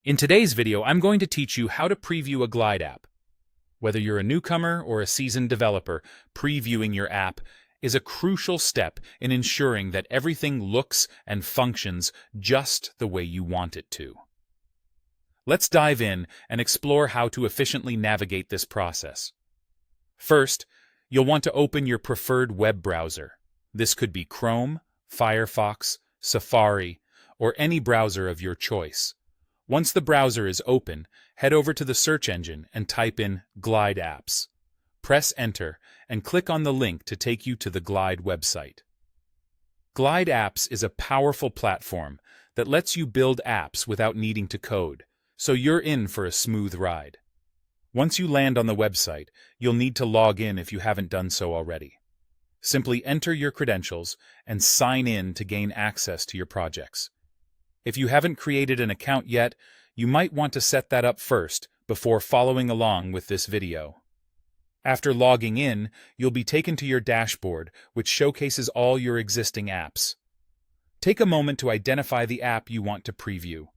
In today's video, I'm going to teach you how to preview a Glide app. Whether you're a newcomer or a seasoned developer, previewing your app is a crucial step in ensuring that everything looks and functions just the way you want it to. Let's dive in and explore how to efficiently navigate this process. First, you'll want to open your preferred web browser. This could be Chrome, Firefox, Safari, or any browser of your choice. Once the browser is open, head over to the search engine and type in Glide Apps. Press Enter and click on the link to take you to the Glide website. Glide Apps is a powerful platform that lets you build apps without needing to code, so you're in for a smooth ride. Once you land on the website, you'll need to log in if you haven't done so already. Simply enter your credentials and sign in to gain access to your projects. If you haven't created an account yet, you might want to set that up first before following along with this video. After logging in, you'll be taken to your dashboard, which showcases all your existing apps. Take a moment to identify the app you want to preview.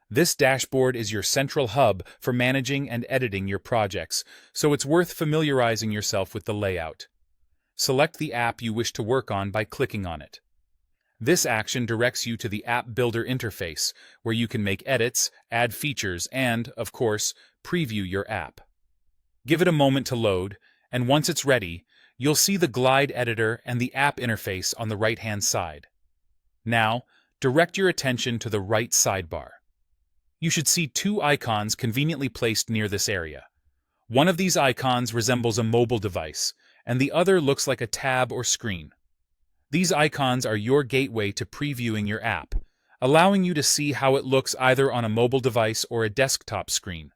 This dashboard is your central hub for managing and editing your projects, so it's worth familiarizing yourself with the layout. Select the app you wish to work on by clicking on it. This action directs you to the App Builder interface, where you can make edits, add features, and, of course, preview your app. Give it a moment to load, and once it's ready, you'll see the Glide editor and the app interface on the right-hand side. Now, direct your attention to the right sidebar. You should see two icons conveniently placed near this area. One of these icons resembles a mobile device, and the other looks like a tab or screen. These icons are your gateway to previewing your app, allowing you to see how it looks either on a mobile device or a desktop screen.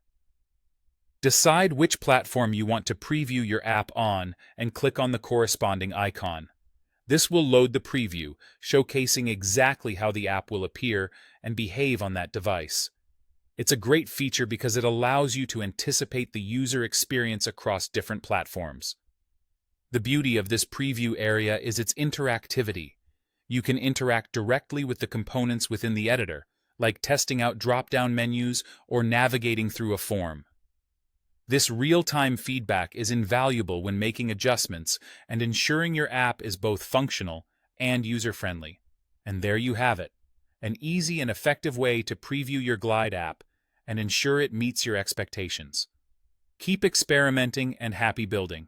Decide which platform you want to preview your app on and click on the corresponding icon. This will load the preview, showcasing exactly how the app will appear and behave on that device. It's a great feature because it allows you to anticipate the user experience across different platforms. The beauty of this preview area is its interactivity. You can interact directly with the components within the editor, like testing out drop-down menus or navigating through a form. This real-time feedback is invaluable when making adjustments and ensuring your app is both functional and user-friendly. And there you have it, an easy and effective way to preview your Glide app and ensure it meets your expectations. Keep experimenting and happy building.